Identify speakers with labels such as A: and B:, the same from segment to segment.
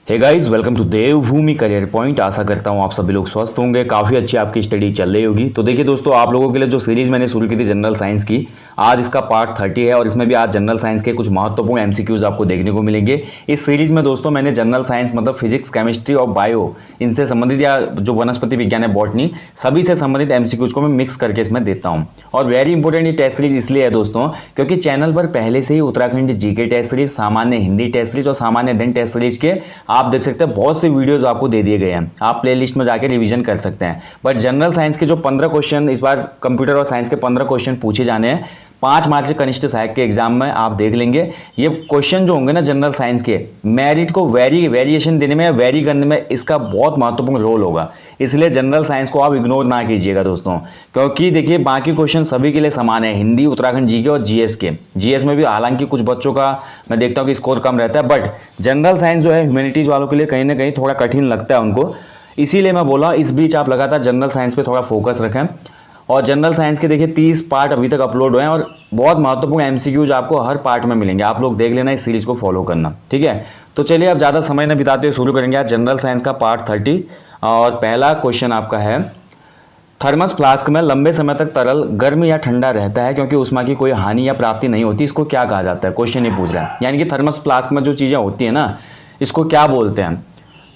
A: Hey guys, welcome to Devbhoomi career point. आशा करता हूँ आप सभी लोग स्वस्थ होंगे, काफ़ी अच्छी आपकी स्टडी चल रही होगी। तो देखिए दोस्तों, आप लोगों के लिए जो सीरीज मैंने शुरू की थी जनरल साइंस की, आज इसका पार्ट 30 है और इसमें भी आज जनरल साइंस के कुछ महत्वपूर्ण एमसीक्यूज आपको देखने को मिलेंगे। इस सीरीज में दोस्तों मैंने जनरल साइंस मतलब फिजिक्स, केमिस्ट्री और बायो, इनसे संबंधित या जो वनस्पति विज्ञान है, बॉटनी, सभी से संबंधित एमसीक्यूज को मैं मिक्स करके इसमें देता हूँ। और वेरी इंपॉर्टेंट ये टेस्ट सीरीज इसलिए है दोस्तों, क्योंकि चैनल पर पहले से ही उत्तराखंड जीके टेस्ट सीरीज, सामान्य हिंदी टेस्ट सीरीज और सामान्य दिन टेस्ट सीरीज के आप देख सकते हैं बहुत से वीडियोस आपको दे दिए गए हैं। आप प्लेलिस्ट में जाकर रिवीजन कर सकते हैं। बट जनरल साइंस के जो 15 क्वेश्चन इस बार कंप्यूटर और साइंस के 15 क्वेश्चन पूछे जाने हैं 5 मार्च के कनिष्ठ सहायक के एग्जाम में, आप देख लेंगे। ये क्वेश्चन जो होंगे ना जनरल साइंस के, मेरिट को वेरिएशन देने में या वेरी करने में इसका बहुत महत्वपूर्ण रोल होगा। इसलिए जनरल साइंस को आप इग्नोर ना कीजिएगा दोस्तों, क्योंकि देखिए बाकी क्वेश्चन सभी के लिए समान है, हिंदी, उत्तराखंड जीके और जीएस के। जीएस में भी हालांकि कुछ बच्चों का मैं देखता हूँ कि स्कोर कम रहता है, बट जनरल साइंस जो है ह्यूमैनिटीज वालों के लिए कहीं ना कहीं थोड़ा कठिन लगता है उनको। इसीलिए मैं बोला इस बीच आप लगातार जनरल साइंस पे थोड़ा फोकस रखें। और जनरल साइंस के देखिए 30 पार्ट अभी तक अपलोड हुए हैं और बहुत महत्वपूर्ण एमसीक्यूज आपको हर पार्ट में मिलेंगे। आप लोग देख लेना, इस सीरीज को फॉलो करना, ठीक है। तो चलिए अब ज़्यादा समय न बिताते हुए शुरू करेंगे आज जनरल साइंस का पार्ट 30। और पहला क्वेश्चन आपका है, थर्मस फ्लास्क में लंबे समय तक तरल गर्म या ठंडा रहता है क्योंकि ऊष्मा की कोई हानि या प्राप्ति नहीं होती, इसको क्या कहा जाता है? क्वेश्चन ये पूछ रहा है। यानी कि थर्मस फ्लास्क में जो चीज़ें होती हैं ना, इसको क्या बोलते हैं?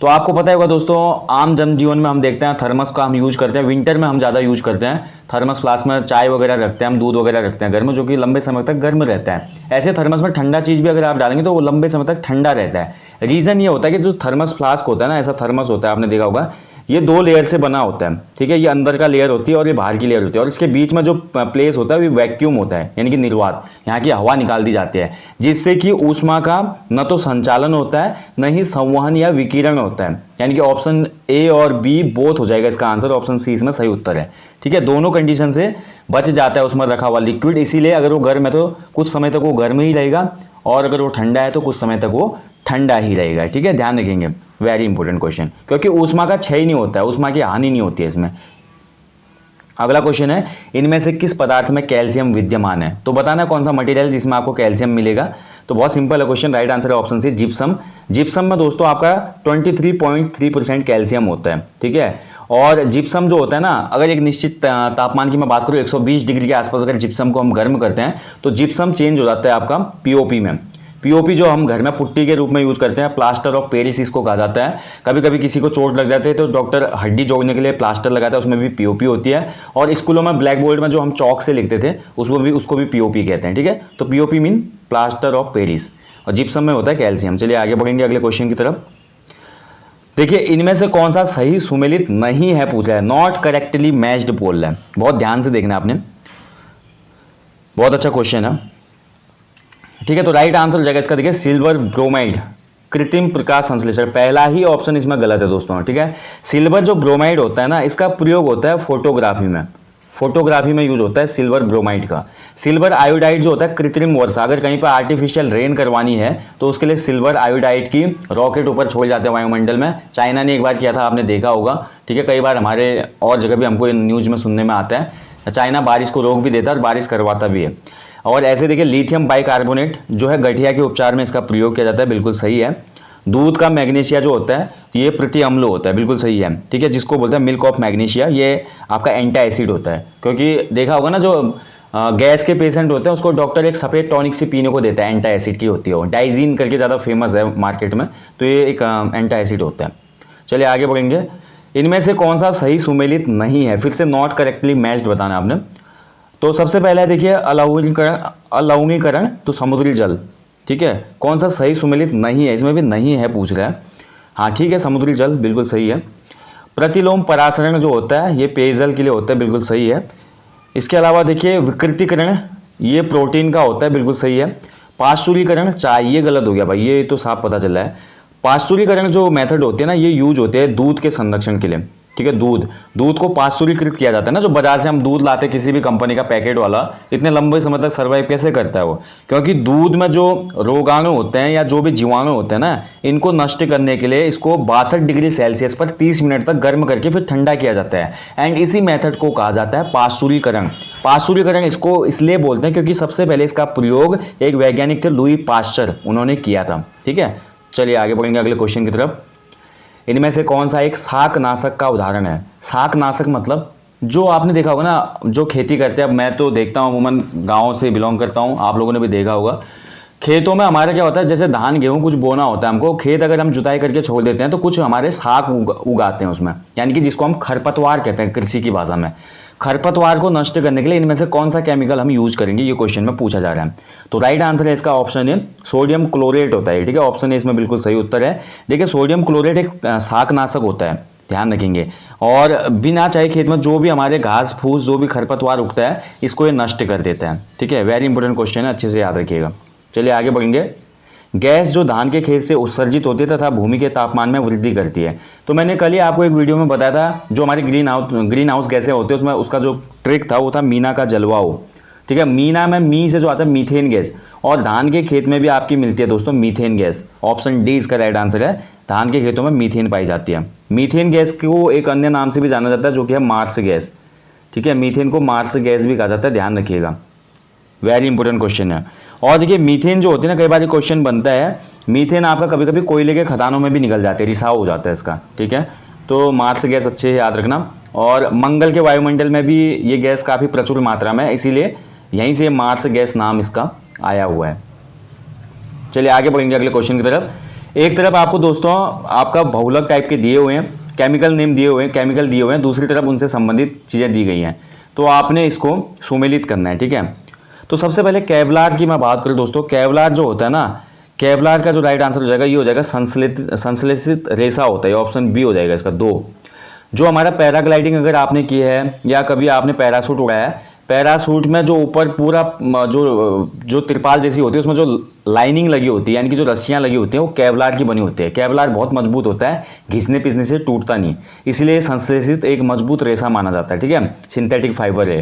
A: तो आपको पता होगा दोस्तों, आम जनजीवन में हम देखते हैं थर्मस का हम यूज करते हैं, विंटर में हम ज़्यादा यूज करते हैं। थर्मस फ्लास्क में चाय वगैरह रखते हैं हम, दूध वगैरह रखते हैं गर्म, जो कि लंबे समय तक गर्म रहता है। ऐसे थर्मस में ठंडा चीज़ भी अगर आप डालेंगे तो वो लंबे समय तक ठंडा रहता है। रीज़न ये होता है कि जो थर्मस फ्लास्क होता है ना, ऐसा थर्मस होता है, आपने देखा होगा, ये 2 लेयर से बना होता है, ठीक है। ये अंदर का लेयर होती है और ये बाहर की लेयर होती है, और इसके बीच में जो प्लेस होता है वो वैक्यूम होता है, यानी कि निर्वात, यहाँ की हवा निकाल दी जाती है, जिससे कि ऊष्मा का न तो संचालन होता है न ही संवहन या विकिरण होता है। यानी कि ऑप्शन ए और बी बोथ हो जाएगा इसका आंसर, ऑप्शन सी इसमें सही उत्तर है, ठीक है। दोनों कंडीशन से बच जाता है उसमें रखा हुआ लिक्विड, इसीलिए अगर वो गर्म है तो कुछ समय तक वो गर्म ही रहेगा, और अगर वो ठंडा है तो कुछ समय तक वो ठंडा ही रहेगा, ठीक है। ध्यान रखेंगे, वेरी इंपॉर्टेंट क्वेश्चन, क्योंकि ऊष्मा का क्षय नहीं होता है, ऊष्मा की हानि नहीं होती है इसमें। अगला क्वेश्चन है, इनमें से किस पदार्थ में कैल्शियम विद्यमान है? तो बताना कौन सा मटेरियल जिसमें आपको कैल्शियम मिलेगा। तो बहुत सिंपल है क्वेश्चन, राइट आंसर है ऑप्शन सी, जिप्सम। जिप्सम में दोस्तों आपका 23.3% कैल्शियम होता है, ठीक है। और जिप्सम जो होता है ना, अगर एक निश्चित तापमान की मैं बात करूँ 120 डिग्री के आसपास अगर जिप्सम को हम गर्म करते हैं तो जिप्सम चेंज हो जाता है आपका पीओपी में। पीओपी जो हम घर में पुट्टी के रूप में यूज करते हैं, प्लास्टर ऑफ पेरिस इसको कहा जाता है। कभी कभी किसी को चोट लग जाती है तो डॉक्टर हड्डी जोड़ने के लिए प्लास्टर लगाता है, उसमें भी पीओपी होती है। और स्कूलों में ब्लैक बोर्ड में जो हम चौक से लिखते थे उसको भी पीओपी कहते हैं, ठीक है। तो POP mean plaster of Paris, और जिप्सम में होता है कैल्शियम। चलिए आगे बढ़ेंगे अगले क्वेश्चन की तरफ। देखिए इनमें से कौन सा सही सुमेलित नहीं है पूछ रहा है, नॉट करेक्टली मैच्ड बोल रहा है। बहुत ध्यान से देखना आपने, बहुत अच्छा क्वेश्चन है, ठीक है। तो राइट आंसर हो जाएगा इसका, देखिए सिल्वर ब्रोमाइड, कृत्रिम प्रकाश संश्लेषण, पहला ही ऑप्शन इसमें गलत है दोस्तों, ठीक है। सिल्वर जो ब्रोमाइड होता है ना, इसका प्रयोग होता है फोटोग्राफी में, फोटोग्राफी में यूज होता है सिल्वर ब्रोमाइड का। सिल्वर आयोडाइड जो होता है कृत्रिम वर्षा, अगर कहीं पर आर्टिफिशियल रेन करवानी है तो उसके लिए सिल्वर आयोडाइड की रॉकेट ऊपर छोड़ जाते हैं वायुमंडल में। चाइना ने एक बार किया था, आपने देखा होगा, ठीक है। कई बार हमारे और जगह भी हमको न्यूज में सुनने में आता है, चाइना बारिश को रोक भी देता है और बारिश करवाता भी है। और ऐसे देखिए लिथियम बाइकार्बोनेट जो है गठिया के उपचार में इसका प्रयोग किया जाता है, बिल्कुल सही है। दूध का मैग्नीशिया जो होता है ये प्रति अम्ल होता है, बिल्कुल सही है, ठीक है, जिसको बोलते हैं मिल्क ऑफ मैग्नीशिया। ये आपका एंटी एसिड होता है, क्योंकि देखा होगा ना जो गैस के पेशेंट होते हैं उसको डॉक्टर एक सफ़ेद टॉनिक से पीने को देता है, एंटी एसिड की होती है, वो डाइजीन करके ज़्यादा फेमस है मार्केट में, तो ये एक एंटी एसिड होता है। चलिए आगे बढ़ेंगे, इनमें से कौन सा सही सुमेलित नहीं है? फिर से नॉट करेक्टली मैच्ड बताना आपने। तो सबसे पहला है देखिए अलवणीकरण, तो समुद्री जल, ठीक है। कौन सा सही सुमेलित नहीं है? इसमें भी नहीं है पूछ रहा है, हाँ ठीक है, समुद्री जल बिल्कुल सही है। प्रतिलोम परासरण जो होता है ये पेयजल के लिए होता है, बिल्कुल सही है। इसके अलावा देखिए विकृतीकरण, ये प्रोटीन का होता है, बिल्कुल सही है। पाश्चुरीकरण, चाय, ये गलत हो गया भाई, ये तो साफ पता चला है। पाश्चुरीकरण जो मेथड होते हैं ना, ये यूज होते हैं दूध के संरक्षण के लिए, ठीक है। दूध को पाश्चुरीकृत किया जाता है ना, जो बाजार से हम दूध लाते किसी भी कंपनी का पैकेट वाला, इतने लंबे समय तक सर्वाइव कैसे करता है वो? क्योंकि दूध में जो रोगाणु होते हैं या जो भी जीवाणु होते हैं ना, इनको नष्ट करने के लिए इसको 62 डिग्री सेल्सियस पर 30 मिनट तक गर्म करके फिर ठंडा किया जाता है। एंड इसी मेथड को कहा जाता है पाश्चुरीकरण। पाश्चुरीकरण इसको इसलिए बोलते हैं क्योंकि सबसे पहले इसका प्रयोग एक वैज्ञानिक थे लुई पाश्चर, उन्होंने किया था, ठीक है। चलिए आगे बढ़ेंगे अगले क्वेश्चन की तरफ। इनमें से कौन सा एक शाकनाशक का उदाहरण है? शाकनाशक मतलब जो आपने देखा होगा ना, जो खेती करते हैं। अब मैं तो देखता हूँ, अमूमन गाँव से बिलोंग करता हूँ, आप लोगों ने भी देखा होगा खेतों में हमारा क्या होता है, जैसे धान गेहूं कुछ बोना होता है हमको, खेत अगर हम जुताई करके छोड़ देते हैं तो कुछ हमारे शाक उगाते हैं उसमें, यानी कि जिसको हम खरपतवार कहते हैं कृषि की भाषा में। खरपतवार को नष्ट करने के लिए इनमें से कौन सा केमिकल हम यूज करेंगे, ये क्वेश्चन में पूछा जा रहा है। तो राइट आंसर है इसका ऑप्शन है सोडियम क्लोरेट होता है। ठीक है, ऑप्शन है इसमें बिल्कुल सही उत्तर है। देखिए सोडियम क्लोरेट एक शाकनाशक होता है, ध्यान रखेंगे। और बिना चाहे खेत में जो भी हमारे घास फूस जो भी खरपतवार उगता है इसको ये नष्ट कर देता है। ठीक है, वेरी इंपॉर्टेंट क्वेश्चन है, अच्छे से याद रखिएगा। चलिए आगे बढ़ेंगे। गैस जो धान के खेत से उत्सर्जित होती है तथा भूमि के तापमान में वृद्धि करती है। तो मैंने कल ही आपको एक वीडियो में बताया था, जो हमारी ग्रीन हाउस गैसें होती है उसमें उसका जो ट्रिक था वो था मीना का जलवाओ। ठीक है, मीना में मी से जो आता है मीथेन गैस, और धान के खेत में भी आपकी मिलती है दोस्तों मीथेन गैस। ऑप्शन डी इसका राइट आंसर है, धान के खेतों में मीथेन पाई जाती है। मीथेन गैस को एक अन्य नाम से भी जाना जाता है जो कि है मार्स गैस। ठीक है, मीथेन को मार्स गैस भी कहा जाता है, ध्यान रखिएगा, वेरी इंपॉर्टेंट क्वेश्चन है। और देखिए मीथेन जो होती है ना, कई बार ये क्वेश्चन बनता है, मीथेन आपका कभी कभी कोयले के खदानों में भी निकल जाते हैं, रिसाव हो जाता है इसका। ठीक है, तो मार्स गैस अच्छे से याद रखना। और मंगल के वायुमंडल में भी ये गैस काफ़ी प्रचुर मात्रा में है, इसीलिए यहीं से मार्स गैस नाम इसका आया हुआ है। चलिए आगे बढ़ेंगे अगले क्वेश्चन की तरफ। एक तरफ आपको दोस्तों आपका बहुलक टाइप के दिए हुए हैं, केमिकल नेम दिए हुए हैं, केमिकल दिए हुए हैं, दूसरी तरफ उनसे संबंधित चीज़ें दी गई हैं, तो आपने इसको सुमेलित करना है। ठीक है, तो सबसे पहले केवलार की मैं बात करूं दोस्तों, केवलार जो होता है ना, केवलार का जो राइट आंसर हो जाएगा ये हो जाएगा संश्लेषित रेशा होता है, ऑप्शन बी हो जाएगा इसका 2। जो हमारा पैराग्लाइडिंग अगर आपने की है या कभी आपने पैराशूट उड़ाया है, पैराशूट में जो ऊपर पूरा जो तिरपाल जैसी होती है उसमें जो लाइनिंग लगी होती है, यानी कि जो रस्सियां लगी होती हैं, वो केवलार की बनी होती है। केवलार बहुत मजबूत होता है, घिसने पिसने से टूटता नहीं, इसलिए संश्लेषित एक मजबूत रेशा माना जाता है। ठीक है, सिंथेटिक फाइबर है।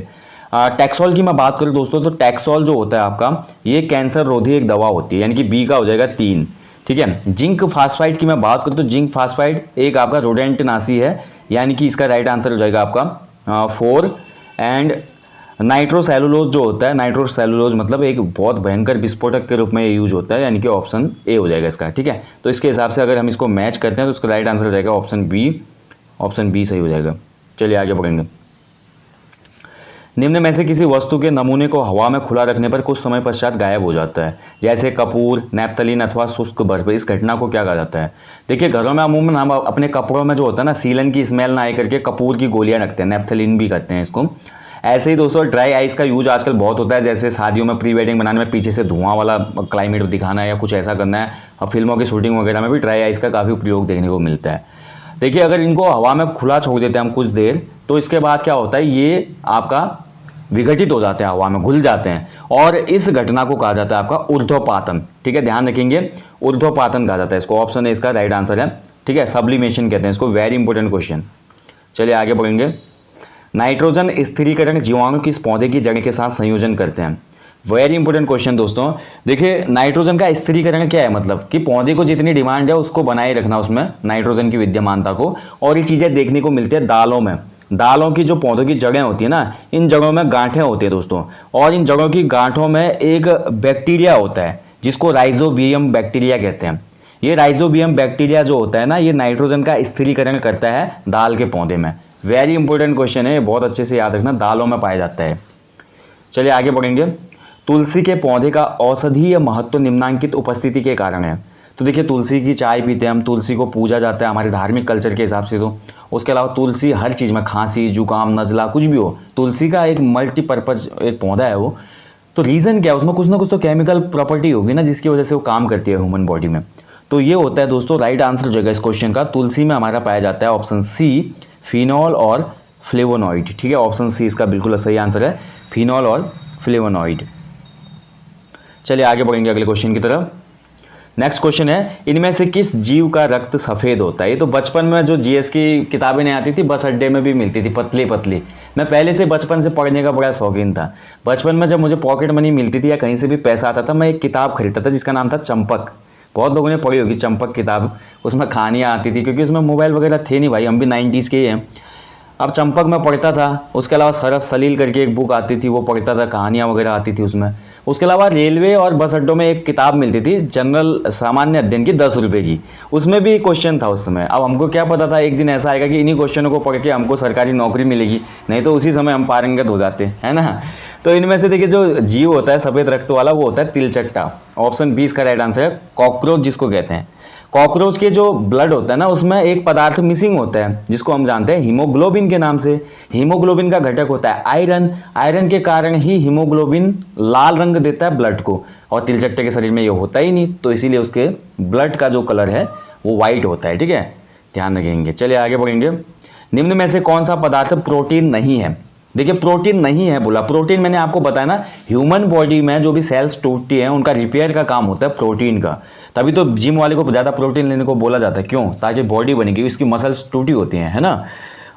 A: टैक्सोल की मैं बात करूं दोस्तों, तो टैक्सोल जो होता है आपका, ये कैंसर रोधी एक दवा होती है, यानी कि बी का हो जाएगा 3। ठीक है, जिंक फास्फाइड की मैं बात करूं तो जिंक फास्फाइड एक आपका रोडेंटनाशी है, यानी कि इसका राइट आंसर हो जाएगा आपका 4। एंड नाइट्रोसेलुलोज जो होता है, नाइट्रोसेलुलोज मतलब एक बहुत भयंकर विस्फोटक के रूप में यूज होता है, यानी कि ऑप्शन ए हो जाएगा इसका। ठीक है, तो इसके हिसाब से अगर हम इसको मैच करते हैं तो इसका राइट आंसर हो जाएगा ऑप्शन बी, ऑप्शन बी सही हो जाएगा। चलिए आगे बढ़ेंगे। निम्न में से किसी वस्तु के नमूने को हवा में खुला रखने पर कुछ समय पश्चात गायब हो जाता है, जैसे कपूर, नैप्थलीन अथवा शुष्क बर्फ। इस घटना को क्या कहा जाता है? देखिए घरों में अमूमन हम अपने कपड़ों में जो होता है ना, सीलन की स्मेल ना आए करके कपूर की गोलियां रखते हैं, नैप्थलीन भी कहते हैं इसको। ऐसे ही दोस्तों ड्राई आइस का यूज आजकल बहुत होता है, जैसे शादियों में प्री वेडिंग बनाने में पीछे से धुआं वाला क्लाइमेट दिखाना है या कुछ ऐसा करना है, और फिल्मों की शूटिंग वगैरह में भी ड्राई आइस का काफ़ी उपयोग देखने को मिलता है। देखिए अगर इनको हवा में खुला छोड़ देते हैं हम कुछ देर, तो इसके बाद क्या होता है, ये आपका विघटित हो जाते हैं, हवा में घुल जाते हैं, और इस घटना को कहा जाता है आपका ऊर्ध्वपातन। ठीक है, ध्यान रखेंगे, ऊर्ध्वपातन कहा जाता है इसको, ऑप्शन ए इसका राइट आंसर है। ठीक है, सब्लिमेशन कहते हैं इसको, वेरी इंपॉर्टेंट क्वेश्चन। चलिए आगे बढ़ेंगे। नाइट्रोजन स्थिरीकरण जीवाणु किस पौधे की जड़ के साथ संयोजन करते हैं? वेरी इंपॉर्टेंट क्वेश्चन दोस्तों। देखिए नाइट्रोजन का स्थिरीकरण क्या है, मतलब कि पौधे को जितनी डिमांड है उसको बनाए रखना उसमें नाइट्रोजन की विद्यमानता को, और ये चीज़ें देखने को मिलती है दालों में। दालों की जो पौधों की जड़ें होती है ना, इन जड़ों में गांठें होती है दोस्तों, और इन जड़ों की गांठों में एक बैक्टीरिया होता है जिसको राइजोबियम बैक्टीरिया कहते हैं। ये राइजोबियम बैक्टीरिया जो होता है ना, ये नाइट्रोजन का स्थिरीकरण करता है दाल के पौधे में। वेरी इंपॉर्टेंट क्वेश्चन है, बहुत अच्छे से याद रखना, दालों में पाया जाता है। चलिए आगे बढ़ेंगे। तुलसी के पौधे का औषधीय महत्व निम्नांकित उपस्थिति के कारण है। तो देखिए तुलसी की चाय पीते हैं हम, तुलसी को पूजा जाता है हमारे धार्मिक कल्चर के हिसाब से। तो उसके अलावा तुलसी हर चीज़ में, खांसी जुकाम नज़ला कुछ भी हो, तुलसी का एक मल्टीपर्पज़ एक पौधा है वो। तो रीज़न क्या है, उसमें कुछ ना कुछ तो केमिकल प्रॉपर्टी होगी ना जिसकी वजह से वो काम करती है ह्यूमन बॉडी में। तो ये होता है दोस्तों, राइट आंसर हो जाएगा इस क्वेश्चन का, तुलसी में हमारा पाया जाता है ऑप्शन सी, फिनॉल और फ्लेवोनॉइड। ठीक है, ऑप्शन सी इसका बिल्कुल सही आंसर है, फिनॉल और फ्लेवोनॉइड। चलिए आगे बढ़ेंगे अगले क्वेश्चन की तरफ। नेक्स्ट क्वेश्चन है, इनमें से किस जीव का रक्त सफ़ेद होता है? ये तो बचपन में जो जीएस की किताबें नहीं आती थी, बस अड्डे में भी मिलती थी पतली पतली। मैं पहले से बचपन से पढ़ने का बड़ा शौकीन था। बचपन में जब मुझे पॉकेट मनी मिलती थी या कहीं से भी पैसा आता था, मैं एक किताब खरीदता था जिसका नाम था चंपक। बहुत लोगों ने पढ़ी होगी चंपक किताब, उसमें कहानियाँ आती थी, क्योंकि उसमें मोबाइल वगैरह थे नहीं भाई, हम भी 90s के ही हैं। अब चंपक में पढ़ता था, उसके अलावा सरस सलील करके एक बुक आती थी, वो पढ़ता था, कहानियाँ वगैरह आती थी उसमें। उसके अलावा रेलवे और बस अड्डों में एक किताब मिलती थी जनरल सामान्य अध्ययन की 10 रुपये की, उसमें भी क्वेश्चन था उस समय। अब हमको क्या पता था एक दिन ऐसा आएगा कि इन्हीं क्वेश्चनों को पढ़ के हमको सरकारी नौकरी मिलेगी, नहीं तो उसी समय हम पारंगत हो जाते है ना। तो इनमें से देखिए जो जीव होता है सफ़ेद रक्त वाला वो होता है तिलचट्टा। ऑप्शन 20 का राइट आंसर है कॉकरोच जिसको कहते हैं। कॉकरोच के जो ब्लड होता है ना उसमें एक पदार्थ मिसिंग होता है जिसको हम जानते हैं हीमोग्लोबिन के नाम से। हीमोग्लोबिन का घटक होता है आयरन, आयरन के कारण ही हीमोग्लोबिन लाल रंग देता है ब्लड को, और तिलचट्टे के शरीर में ये होता ही नहीं, तो इसीलिए उसके ब्लड का जो कलर है वो वाइट होता है। ठीक है, ध्यान रखेंगे। चलिए आगे बढ़ेंगे। निम्न में से कौन सा पदार्थ प्रोटीन नहीं है? देखिए प्रोटीन नहीं है बोला, प्रोटीन मैंने आपको बताया ना, ह्यूमन बॉडी में जो भी सेल्स टूटती हैं उनका रिपेयर का काम होता है प्रोटीन का, तभी तो जिम वाले को ज़्यादा प्रोटीन लेने को बोला जाता है। क्यों? ताकि बॉडी बनेगी, इसकी मसल्स टूटी होती हैं, है ना।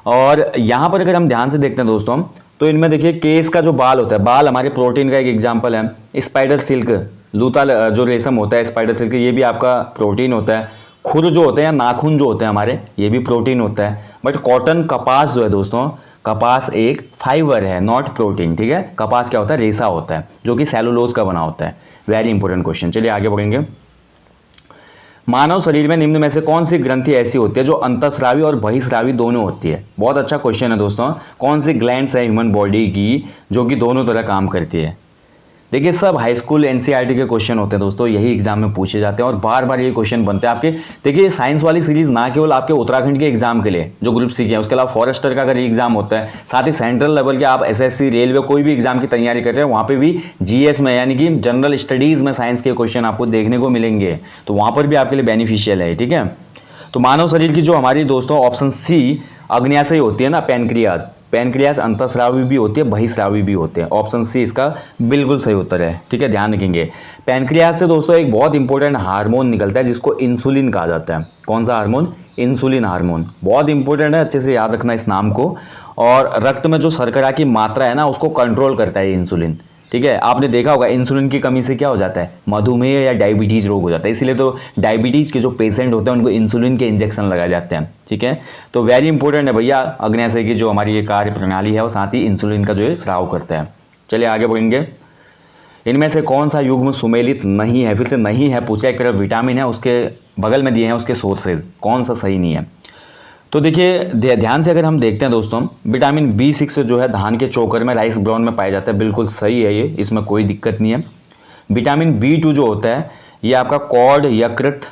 A: और यहाँ पर अगर हम ध्यान से देखते हैं दोस्तों, तो इनमें देखिए केस का जो बाल होता है, बाल हमारे प्रोटीन का एक एग्जाम्पल है। स्पाइडर सिल्क, लूता जो रेशम होता है स्पाइडर सिल्क, ये भी आपका प्रोटीन होता है। खुर जो होते हैं या नाखून जो होते हैं हमारे, ये भी प्रोटीन होता है। बट कॉटन कपास जो है दोस्तों, कपास एक फाइबर है, नॉट प्रोटीन। ठीक है, कपास क्या होता है? रेशा होता है जो कि सेलुलोज का बना होता है। Very important question. चलिए आगे बढ़ेंगे। मानव शरीर में निम्न में से कौन सी ग्रंथि ऐसी होती है जो अंतःस्रावी और बहिःस्रावी दोनों होती है? बहुत अच्छा क्वेश्चन है दोस्तों। कौन सी ग्लैंड्स है ह्यूमन बॉडी की जो कि दोनों तरह काम करती है? देखिए सब हाई स्कूल एनसीईआरटी के क्वेश्चन होते हैं दोस्तों, यही एग्जाम में पूछे जाते हैं और बार बार ये क्वेश्चन बनते हैं आपके। देखिए साइंस वाली सीरीज ना केवल आपके उत्तराखंड के एग्जाम के लिए जो ग्रुप सी के हैं, उसके अलावा फॉरेस्टर का अगर एग्जाम होता है, साथ ही सेंट्रल लेवल के आप एसएससी रेलवे कोई भी एग्जाम की तैयारी कर रहे हैं, वहाँ पे भी जीएस में यानी कि जनरल स्टडीज में साइंस के क्वेश्चन आपको देखने को मिलेंगे, तो वहाँ पर भी आपके लिए बेनिफिशियल है। ठीक है, तो मानव शरीर की जो हमारी दोस्तों ऑप्शन सी अग्न्याशय होती है ना, पैनक्रियाज, पैनक्रियाज अंतःस्रावी भी होती है, बहिःस्रावी भी होते हैं। ऑप्शन सी इसका बिल्कुल सही उत्तर है। ठीक है, ध्यान रखेंगे। पैनक्रियाज से दोस्तों एक बहुत इंपॉर्टेंट हार्मोन निकलता है जिसको इंसुलिन कहा जाता है। कौन सा हार्मोन? Insulin hormone. बहुत इंपॉर्टेंट है, अच्छे से याद रखना इस नाम को। और रक्त में जो शर्करा की मात्रा है ना उसको कंट्रोल करता है इंसुलिन। ठीक है, आपने देखा होगा इंसुलिन की कमी से क्या हो जाता है? मधुमेह या डायबिटीज रोग हो जाता है, इसीलिए तो डायबिटीज के जो पेशेंट होते हैं उनको इंसुलिन के इंजेक्शन लगाए जाते हैं। ठीक है, तो वेरी इंपॉर्टेंट है भैया, अग्न्याशय की जो हमारी ये कार्य प्रणाली है और साथ ही इंसुलिन का जो है स्राव करता है। चलिए आगे बढ़ेंगे। इनमें से कौन सा युग्म सुमेलित नहीं है? फिर से नहीं है पूछा, एक तरफ विटामिन है, उसके बगल में दिए हैं उसके सोर्सेज, कौन सा सही नहीं है? तो देखिए ध्यान से अगर हम देखते हैं दोस्तों, विटामिन B6 जो है धान के चोकर में, राइस ब्राउन में पाया जाता है, बिल्कुल सही है ये, इसमें कोई दिक्कत नहीं है। विटामिन B2 जो होता है ये आपका कॉड यकृत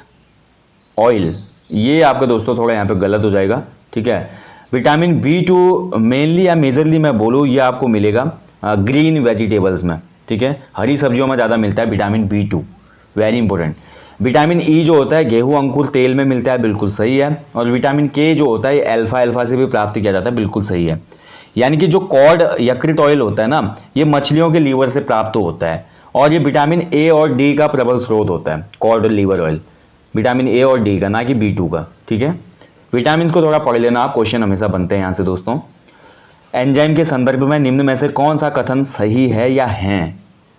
A: ऑयल, ये आपका दोस्तों थोड़ा यहाँ पे गलत हो जाएगा। ठीक है, विटामिन B2 मेनली या मेजरली मैं बोलूँ ये आपको मिलेगा ग्रीन वेजिटेबल्स में। ठीक है, हरी सब्जियों में ज़्यादा मिलता है vitamin B2, very important. Vitamin E जो होता है गेहूं अंकुर तेल में मिलता है, बिल्कुल सही है। और विटामिन के जो होता है अल्फा से भी प्राप्त किया जाता है, बिल्कुल सही है। यानी कि जो कॉड यकृत ऑयल होता है ना, ये मछलियों के लीवर से प्राप्त होता है और ये विटामिन ए और डी का प्रबल स्रोत होता है। Cod liver oil vitamin A और डी का, ना कि B2 का। ठीक है, विटामिन को थोड़ा पढ़ लेना आप, क्वेश्चन हमेशा बनते हैं यहाँ से दोस्तों। एंजाइम के संदर्भ में निम्न में से कौन सा कथन सही है या है?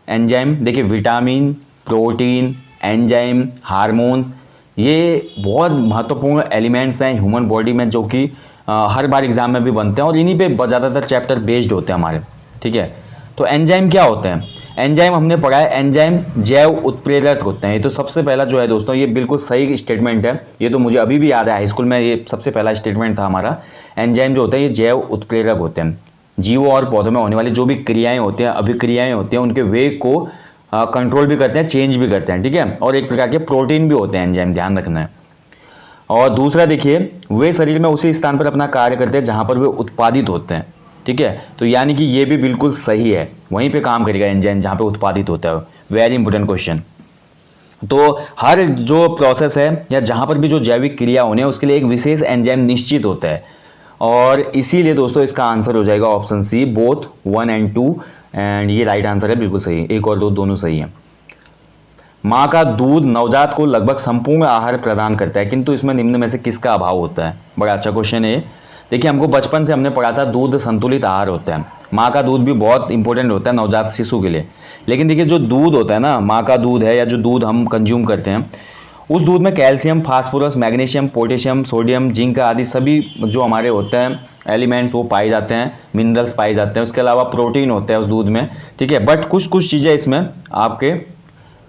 A: एंजाइम देखिए विटामिन, प्रोटीन, एंजाइम, हार्मोन, ये बहुत महत्वपूर्ण एलिमेंट्स हैं ह्यूमन बॉडी में जो कि हर बार एग्जाम में भी बनते हैं और इन्हीं पे ज़्यादातर चैप्टर बेस्ड होते हैं हमारे। ठीक है, तो एंजाइम क्या होते हैं? एंजाइम हमने पढ़ा है, एंजाइम जैव उत्प्रेरक होते हैं। ये तो सबसे पहला जो है दोस्तों, ये बिल्कुल सही स्टेटमेंट है, ये तो मुझे अभी भी याद है, हाई स्कूल में ये सबसे पहला स्टेटमेंट था हमारा। एंजाइम जो होते हैं ये जैव उत्प्रेरक होते हैं। जीवों और पौधों में होने वाली जो भी क्रियाएँ होती हैं, अभिक्रियाएँ होती हैं, उनके वेग को कंट्रोल भी करते हैं, चेंज भी करते हैं। ठीक है, और एक प्रकार के प्रोटीन भी होते हैं एंजाइम, ध्यान रखना है। और दूसरा देखिए, वे शरीर में उसी स्थान पर अपना कार्य करते हैं जहां पर वे उत्पादित होते हैं। ठीक है, तो यानी कि ये भी बिल्कुल सही है, वहीं पे काम करेगा एंजाइम जहां पे उत्पादित होता है। Very important question. तो हर जो प्रोसेस है या जहां पर भी जो जैविक क्रिया होने हैं उसके लिए एक विशेष एंजाइम निश्चित होता है, और इसीलिए दोस्तों इसका आंसर हो जाएगा ऑप्शन सी, बोथ 1 और 2, एंड ये राइट आंसर है, बिल्कुल सही है। 1 और 2 दोनों सही है। माँ का दूध नवजात को लगभग संपूर्ण आहार प्रदान करता है, किंतु इसमें निम्न में से किसका अभाव होता है? बड़ा अच्छा क्वेश्चन है। देखिए हमको बचपन से हमने पढ़ा था दूध संतुलित आहार होता है। माँ का दूध भी बहुत इंपॉर्टेंट होता है नवजात शिशु के लिए, लेकिन देखिए जो दूध होता है ना, माँ का दूध है या जो दूध हम कंज्यूम करते हैं, उस दूध में calcium, phosphorus, magnesium, potassium, sodium, zinc आदि सभी जो हमारे होते हैं एलिमेंट्स वो पाए जाते हैं, मिनरल्स पाए जाते हैं। उसके अलावा प्रोटीन होता है उस दूध में, ठीक है। बट कुछ कुछ चीज़ें इसमें आपके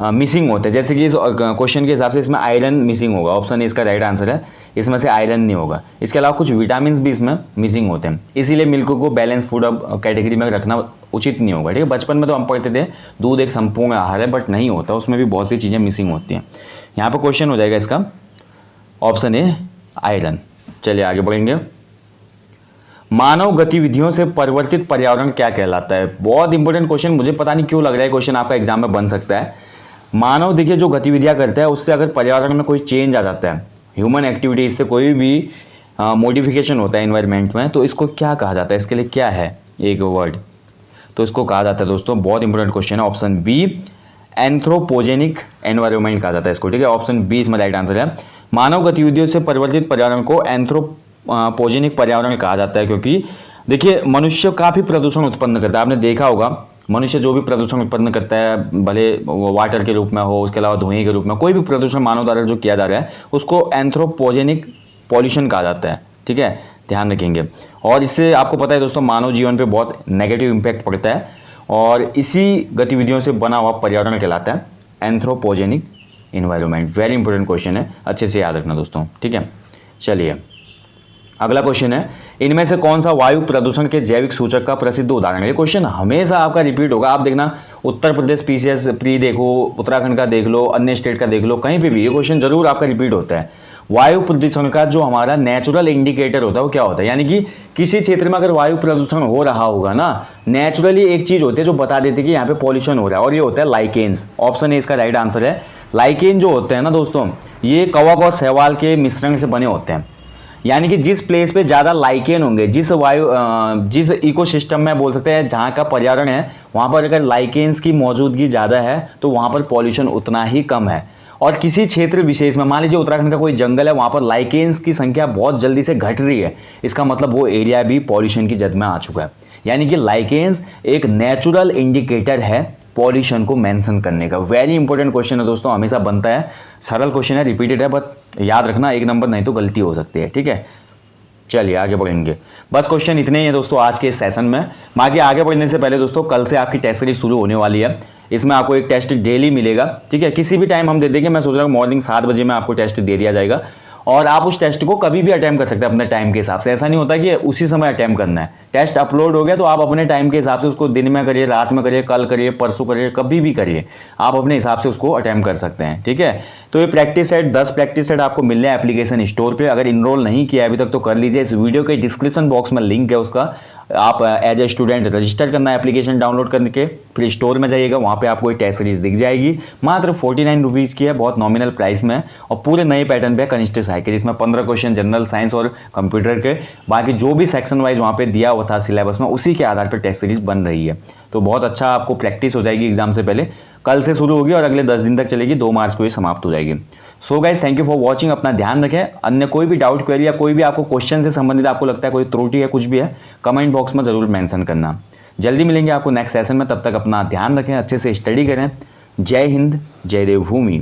A: मिसिंग होते हैं, जैसे कि इस क्वेश्चन के हिसाब से इसमें आयरन मिसिंग होगा। ऑप्शन ए इसका राइट आंसर है, इसमें से आयरन नहीं होगा। इसके अलावा कुछ विटामिन भी इसमें मिसिंग होते हैं, इसीलिए मिल्क को बैलेंस फूड अब कैटेगरी में रखना उचित नहीं होगा, ठीक है। बचपन में तो हम पढ़ते थे दूध एक संपूर्ण आहार है, बट नहीं होता, उसमें भी बहुत सी चीज़ें मिसिंग होती हैं। यहाँ पर क्वेश्चन हो जाएगा इसका ऑप्शन ए आयरन। चलिए आगे बढ़ेंगे। मानव गतिविधियों से परिवर्तित पर्यावरण क्या कहलाता है? बहुत इंपॉर्टेंट क्वेश्चन, मुझे पता नहीं क्यों लग रहा है क्वेश्चन आपका एग्जाम में बन सकता है। मानव देखिए जो गतिविधियां करता है उससे अगर पर्यावरण में कोई चेंज आ जाता है, ह्यूमन एक्टिविटीज से कोई भी मॉडिफिकेशन होता है एनवायरनमेंट में, तो इसको क्या कहा जाता है? इसके लिए क्या है एक वर्ड? तो इसको कहा जाता है दोस्तों, बहुत इंपॉर्टेंट क्वेश्चन है, ऑप्शन बी एंथ्रोपोजेनिक एनवायरनमेंट कहा जाता है इसको, ठीक है। ऑप्शन बी इसमें राइट आंसर है। मानव गतिविधियों से परिवर्तित पर्यावरण को एंथ्रोपोजेनिक पर्यावरण कहा जाता है, क्योंकि देखिए मनुष्य काफ़ी प्रदूषण उत्पन्न करता है। आपने देखा होगा मनुष्य जो भी प्रदूषण उत्पन्न करता है, भले वाटर के रूप में हो, उसके अलावा धुएं के रूप में, कोई भी प्रदूषण मानव द्वारा जो किया जा रहा है उसको एंथ्रोपोजेनिक पॉल्यूशन कहा जाता है, ठीक है, ध्यान रखेंगे। और इससे आपको पता है दोस्तों मानव जीवन पे बहुत नेगेटिव इम्पैक्ट पड़ता है, और इसी गतिविधियों से बना हुआ पर्यावरण कहलाता है anthropogenic environment. Very important question है, अच्छे से याद रखना दोस्तों, ठीक है। चलिए अगला क्वेश्चन है, इनमें से कौन सा वायु प्रदूषण के जैविक सूचक का प्रसिद्ध उदाहरण है? ये क्वेश्चन हमेशा आपका रिपीट होगा, आप देखना उत्तर प्रदेश पीसीएस प्री देखो, उत्तराखंड का देख लो, अन्य स्टेट का देख लो, कहीं पे भी ये क्वेश्चन जरूर आपका रिपीट होता है। वायु प्रदूषण का जो हमारा नेचुरल इंडिकेटर होता है वो क्या होता है? यानी कि किसी क्षेत्र में अगर वायु प्रदूषण हो रहा होगा ना, नेचुरली एक चीज होती है जो बता देती है कि यहाँ पे पॉल्यूशन हो रहा है, और ये होता है लाइकेन्स। ऑप्शन ए इसका राइट आंसर है। लाइकेन जो होते हैं ना दोस्तों, ये कवक और शैवाल के मिश्रण से बने होते हैं। यानी कि जिस प्लेस पे ज़्यादा लाइकेन होंगे, जिस इकोसिस्टम में बोल सकते हैं जहाँ का पर्यावरण है, वहाँ पर अगर लाइकेन्स की मौजूदगी ज़्यादा है तो वहाँ पर पॉल्यूशन उतना ही कम है। और किसी क्षेत्र विशेष में, मान लीजिए उत्तराखंड का कोई जंगल है, वहाँ पर लाइकेन्स की संख्या बहुत जल्दी से घट रही है, इसका मतलब वो एरिया भी पॉल्यूशन की जद में आ चुका है। यानी कि लाइकेन्स एक नेचुरल इंडिकेटर है पॉल्यूशन को मेंशन करने का। वेरी इंपॉर्टेंट क्वेश्चन है दोस्तों, हमेशा बनता है, सरल क्वेश्चन है, रिपीटेड है, बट याद रखना एक नंबर नहीं तो गलती हो सकती है, ठीक है। चलिए आगे बढ़ेंगे। बस क्वेश्चन इतने ही है दोस्तों आज के इस सेशन में। बाकी आगे बढ़ने से पहले दोस्तों कल से आपकी टेस्ट सीरीज शुरू होने वाली है, इसमें आपको एक टेस्ट डेली मिलेगा, ठीक है। किसी भी टाइम हम दे देंगे, मैं सोच रहा हूँ मॉर्निंग 7 बजे में आपको टेस्ट दे दिया जाएगा, और आप उस टेस्ट को कभी भी अटेम्प्ट कर सकते हैं अपने टाइम के हिसाब से। ऐसा नहीं होता कि उसी समय अटेम्प्ट करना है। टेस्ट अपलोड हो गया तो आप अपने टाइम के हिसाब से उसको दिन में करिए, रात में करिए, कल करिए, परसों करिए, कभी भी करिए, आप अपने हिसाब से उसको अटेम्प्ट कर सकते हैं, ठीक है। तो ये प्रैक्टिस सेट 10 प्रैक्टिस सेट आपको मिलने हैं एप्लीकेशन स्टोर पे। अगर इनरोल नहीं किया अभी तक तो कर लीजिए, इस वीडियो के डिस्क्रिप्शन बॉक्स में लिंक है उसका, आप एज ए स्टूडेंट रजिस्टर करना है एप्लीकेशन डाउनलोड करके, फिर स्टोर में जाइएगा, वहाँ पे आपको एक टेस्ट सीरीज दिख जाएगी। मात्र 49 रुपीज़ की है, बहुत नॉमिनल प्राइस में, और पूरे नए पैटर्न पे कनिष्ठ साइकिल, जिसमें 15 क्वेश्चन जनरल साइंस और कंप्यूटर के, बाकी जो भी सेक्शन वाइज वहाँ पे दिया हुआ था सिलेबस में, उसी के आधार पर टेस्ट सीरीज बन रही है। तो बहुत अच्छा आपको प्रैक्टिस हो जाएगी एग्जाम से पहले। कल से शुरू होगी और अगले 10 दिन तक चलेगी, 2 मार्च को ये समाप्त हो जाएगी। So guys thank you for watching, अपना ध्यान रखें। अन्य कोई भी डाउट क्वेरी या कोई भी आपको क्वेश्चन से संबंधित आपको लगता है कोई त्रुटि है, कुछ भी है, कमेंट बॉक्स में जरूर मेंशन करना। जल्दी मिलेंगे आपको नेक्स्ट सेशन में, तब तक अपना ध्यान रखें, अच्छे से स्टडी करें। जय हिंद, जय देवभूमि।